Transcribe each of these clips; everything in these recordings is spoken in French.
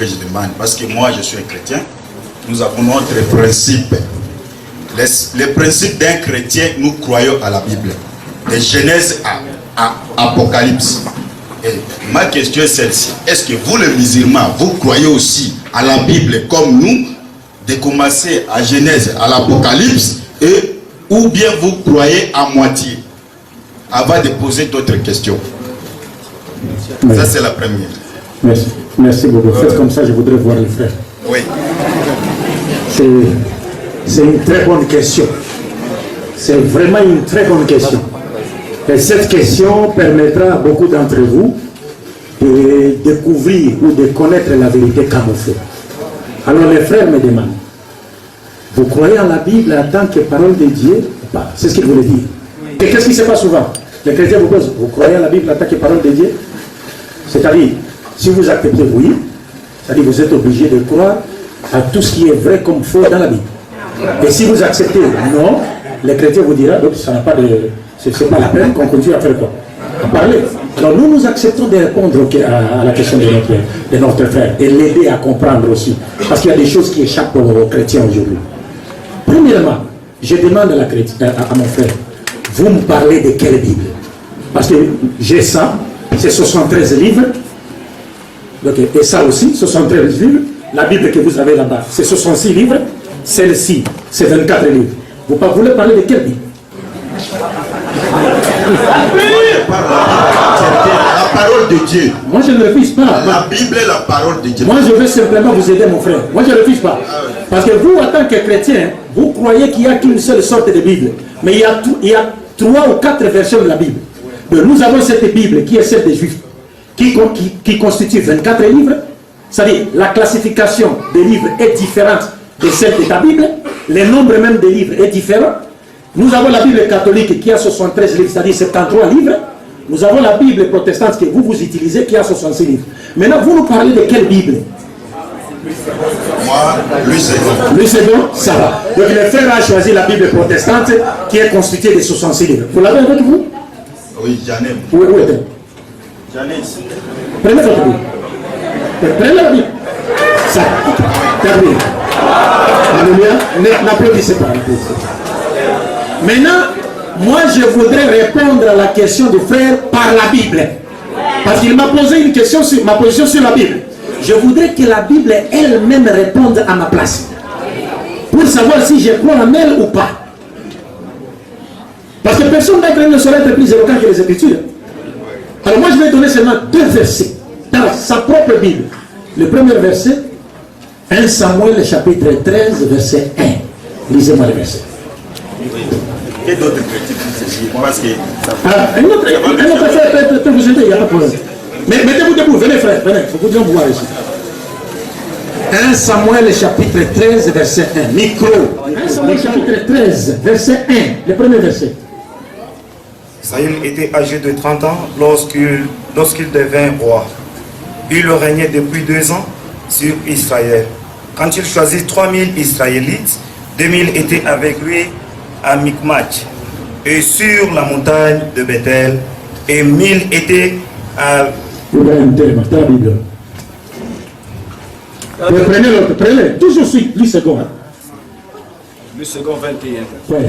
Je demande, parce que moi je suis un chrétien, nous avons notre principe. Les principes d'un chrétien, nous croyons à la Bible. De Genèse à Apocalypse. Et ma question est celle-ci. Est-ce que vous les musulmans, vous croyez aussi à la Bible comme nous, de commencer à Genèse, à l'Apocalypse, ou bien vous croyez à moitié, avant de poser d'autres questions? Oui. Ça c'est la première. Merci. Merci beaucoup. Faites comme ça, je voudrais voir le frère. Oui. C'est une très bonne question. C'est vraiment une très bonne question. Et cette question permettra à beaucoup d'entre vous de découvrir ou de connaître la vérité camouflée. Alors les frères me demandent, vous croyez en la Bible en tant que parole de Dieu ou pas? C'est ce qu'il voulait dire. Et qu'est-ce qui se passe souvent? Les chrétiens vous posent, vous croyez en la Bible en tant que parole de Dieu? C'est-à-dire, si vous acceptez oui, c'est-à-dire vous êtes obligé de croire à tout ce qui est vrai comme faux dans la Bible. Et si vous acceptez non, les chrétiens vous diront, donc ça n'a pas de... c'est pas la peine qu'on continue à faire quoi? À parler. Alors nous acceptons de répondre à la question de notre frère et l'aider à comprendre aussi. Parce qu'il y a des choses qui échappent aux chrétiens aujourd'hui. Premièrement, je demande à mon frère, vous me parlez de quelle Bible? Parce que j'ai ça, c'est 73 livres. Okay. Et ça aussi, 73 livres. La Bible que vous avez là-bas, c'est 66 livres. Celle-ci, c'est 24 livres. Vous voulez parler de quelle Bible? La parole de Dieu. Moi, je ne refuse pas. La Bible est la parole de Dieu. Moi, je veux simplement vous aider, mon frère. Moi, je ne refuse pas. Parce que vous, en tant que chrétien, vous croyez qu'il n'y a qu'une seule sorte de Bible. Mais il y a 3 ou 4 versions de la Bible. Donc, nous avons cette Bible qui est celle des Juifs, qui constitue 24 livres. C'est-à-dire, la classification des livres est différente de celle de ta Bible. Le nombre même des livres est différent. Nous avons la Bible catholique qui a 73 livres, c'est-à-dire 73 livres. Nous avons la Bible protestante que vous utilisez qui a 66 livres. Maintenant, vous nous parlez de quelle Bible? Moi, lui c'est bon. Lui c'est bon, ça va. Donc le frère a choisi la Bible protestante qui est constituée de 66 livres. Vous l'avez avec vous? Oui, j'en ai. Où est-elle? J'en ai ici. Prenez votre Bible. Prenez la Bible. Ça, terminé. Alléluia. N'applaudissez pas. Maintenant, moi je voudrais répondre à la question du frère par la Bible. Parce qu'il m'a posé une question sur ma position sur la Bible. Je voudrais que la Bible elle-même réponde à ma place. Pour savoir si je crois en elle ou pas. Parce que personne ne saurait être plus éloquent que les Écritures. Alors moi je vais donner seulement 2 versets dans sa propre Bible. Le premier verset, 1 Samuel chapitre 13 verset 1. Lisez-moi le verset. Et d'autres chrétiens parce que un autre frère peut vous aider, il n'y a pas de problème. Mais mettez-vous debout, venez frère, venez, il faut que vous voir ici. 1 Samuel chapitre 13 verset 1. Micro. 1 Samuel chapitre 13 verset 1. Le premier verset. Saül était âgé de 30 ans lorsqu'il devint roi. Il régnait depuis 2 ans sur Israël. Quand il choisit 3000 Israélites, 2000 étaient avec lui à Micmac et sur la montagne de Bethel, et 1000 étaient à... Prenez l'autre, prenez, toujours suite, lui second. Lui second 21. Ouais.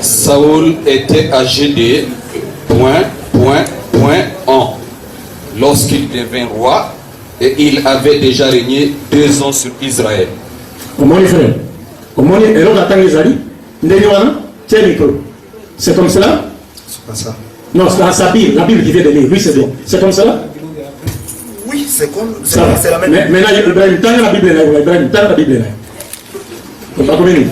Saoul était âgé de ans lorsqu'il devint roi, et il avait déjà régné 2 ans sur Israël. Comment les frères? Comment les... Et l'autre attend les alliés? Tiens le micro. C'est comme cela? C'est pas ça. Non, c'est sa Bible, la Bible qui vient de lire. Lui, c'est bon. C'est comme cela? Oui, c'est comme... C'est la même... Mais là, Ibrahim, t'as la Bible là. Ibrahim, t'as la Bible là. On va communiquer.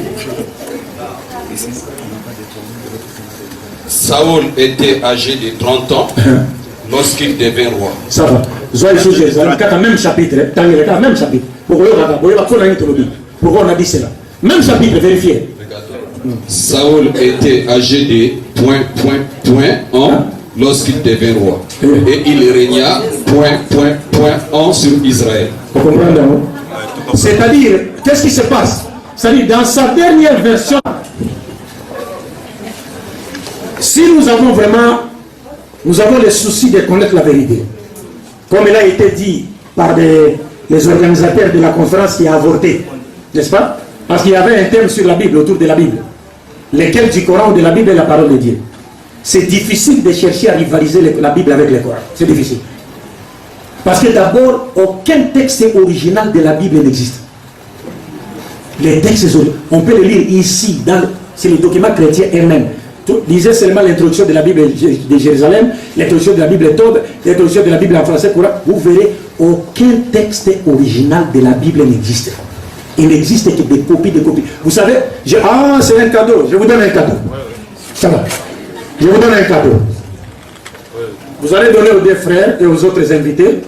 Saoul était âgé de 30 ans lorsqu'il devint roi. Ça va. Zoé Sougé, ça va même chapitre. T'as le même chapitre. Pourquoi on a dit cela? Même chapitre, vérifiez. Saoul était âgé de ans lorsqu'il devint roi. Et il régna ans sur Israël. Vous comprenez, non? C'est-à-dire, qu'est-ce qui se passe? C'est-à-dire, dans sa dernière version, si nous avons vraiment, nous avons le souci de connaître la vérité, comme il a été dit par des les organisateurs de la conférence qui a avorté, n'est-ce pas? Parce qu'il y avait un thème sur la Bible, autour de la Bible. Lequel du Coran ou de la Bible est la parole de Dieu? C'est difficile de chercher à rivaliser la Bible avec le Coran. C'est difficile. Parce que d'abord, aucun texte original de la Bible n'existe. Les textes, on peut les lire ici, c'est les documents chrétiens eux-mêmes. Lisez seulement l'introduction de la Bible de Jérusalem, l'introduction de la Bible Tob, l'introduction de la Bible en français, Coran. Vous verrez, aucun texte original de la Bible n'existe. Il n'existe que des copies de copies. Vous savez, c'est un cadeau. Je vous donne un cadeau. Ça va. Je vous donne un cadeau. Vous allez donner aux deux frères et aux autres invités.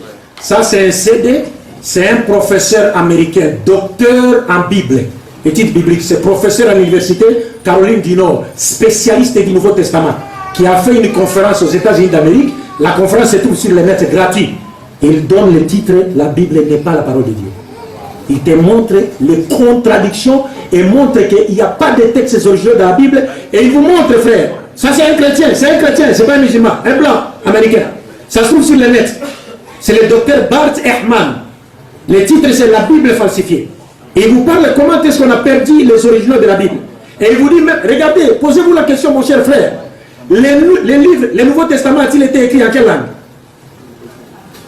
Ça, c'est un CD. C'est un professeur américain, docteur en Bible, études bibliques. C'est professeur à l'université Caroline du Nord, spécialiste du Nouveau Testament, qui a fait une conférence aux États-Unis d'Amérique. La conférence se trouve sur le net gratuit. Il donne le titre « La Bible n'est pas la parole de Dieu ». Il te montre les contradictions et montre qu'il n'y a pas de textes originaux dans la Bible. Et il vous montre, frère, ça c'est un chrétien, c'est pas un musulman, un blanc américain. Ça se trouve sur le net. C'est le docteur Bart Ehrman. Le titre c'est La Bible falsifiée. Et il vous parle comment est-ce qu'on a perdu les originaux de la Bible. Et il vous dit, regardez, posez-vous la question, mon cher frère. Les livres, le Nouveau Testament a-t-il été écrit en quelle langue?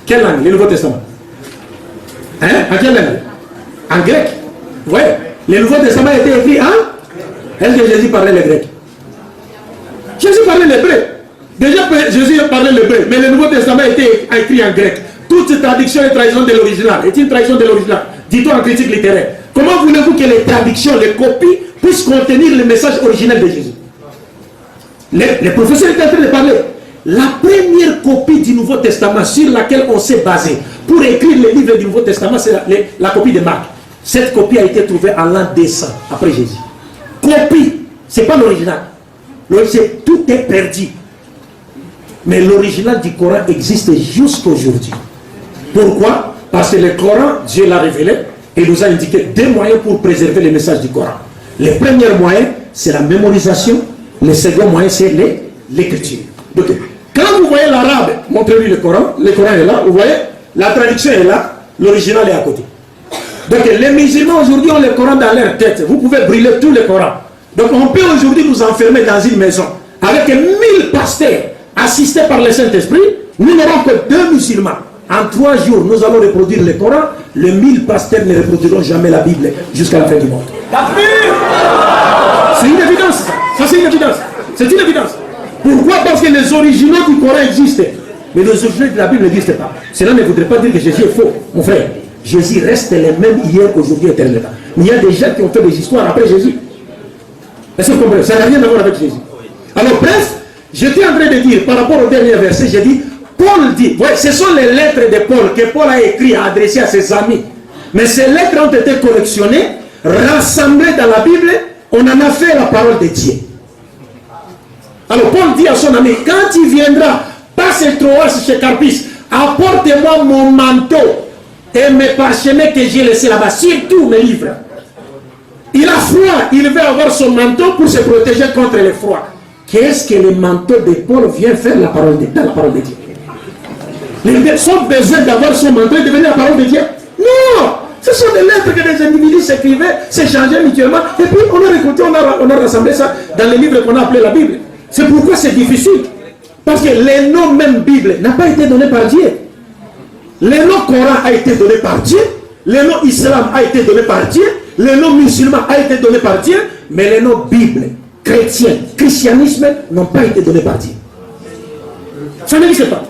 Quelle langue, le Nouveau Testament? Hein? En quelle langue? En grec. Vous voyez, le Nouveau Testament a été écrit en... Est-ce que Jésus parlait le grec? Jésus parlait l'hébreu. Déjà, Jésus parlait l'hébreu, mais le Nouveau Testament a été écrit en grec. Toute traduction est trahison de l'original. Est une trahison de l'original. Dit-on en critique littéraire. Comment voulez-vous que les traductions, les copies, puissent contenir le message original de Jésus? Les professeurs étaient en train de parler. La première copie du Nouveau Testament sur laquelle on s'est basé pour écrire les livres du Nouveau Testament, c'est la copie de Marc. Cette copie a été trouvée en l'an 200 après Jésus. Copie, c'est pas l'original. Tout est perdu. Mais l'original du Coran existe jusqu'aujourd'hui. Pourquoi? Parce que le Coran, Dieu l'a révélé et nous a indiqué deux moyens pour préserver le message du Coran. Le premier moyen, c'est la mémorisation. Le second moyen, c'est l'écriture. Donc, quand vous voyez l'arabe, montrez-lui le Coran est là, vous voyez, la traduction est là, l'original est à côté. Donc les musulmans aujourd'hui ont le Coran dans leur tête. Vous pouvez brûler tout le Coran. Donc on peut aujourd'hui nous enfermer dans une maison avec 1000 pasteurs assistés par le Saint-Esprit. Nous n'aurons que 2 musulmans. En 3 jours, nous allons reproduire le Coran. Les 1000 pasteurs ne reproduiront jamais la Bible jusqu'à la fin du monde. C'est une évidence. Ça c'est une évidence. C'est une évidence. Pourquoi? Parce que les originaux du Coran existent. Mais les originaux de la Bible n'existent pas. Cela ne voudrait pas dire que Jésus est faux, mon frère. Jésus reste les mêmes hier, aujourd'hui, éternellement. Mais il y a des gens qui ont fait des histoires après Jésus. Est-ce que vous comprenez? Ça n'a rien à voir avec Jésus. Alors bref, j'étais en train de dire, par rapport au dernier verset, j'ai dit, Paul dit, ouais, ce sont les lettres de Paul que Paul a écrites, adressées à ses amis. Mais ces lettres ont été collectionnées, rassemblées dans la Bible, on en a fait la parole de Dieu. Alors Paul dit à son ami, quand il viendra, passe Troas chez Carpus, apporte-moi mon manteau et mes parchemins que j'ai laissés là-bas, surtout mes livres. Il a froid, il veut avoir son manteau pour se protéger contre le froid. Qu'est-ce que le manteau de Paul vient faire dans la parole de Dieu? Son besoin d'avoir son manteau est devenu la parole de Dieu? Non! Ce sont des lettres que les individus s'écrivaient, s'échangeaient mutuellement, et puis on a récolté, on a rassemblé ça dans les livres qu'on a appelés la Bible. C'est pourquoi c'est difficile. Parce que le nom même Bible n'a pas été donné par Dieu. Le nom Coran a été donné par Dieu. Le nom Islam a été donné par Dieu. Le nom musulman a été donné par Dieu. Mais le nom Bible, chrétien, christianisme n'ont pas été donnés par Dieu. Ça n'existe pas.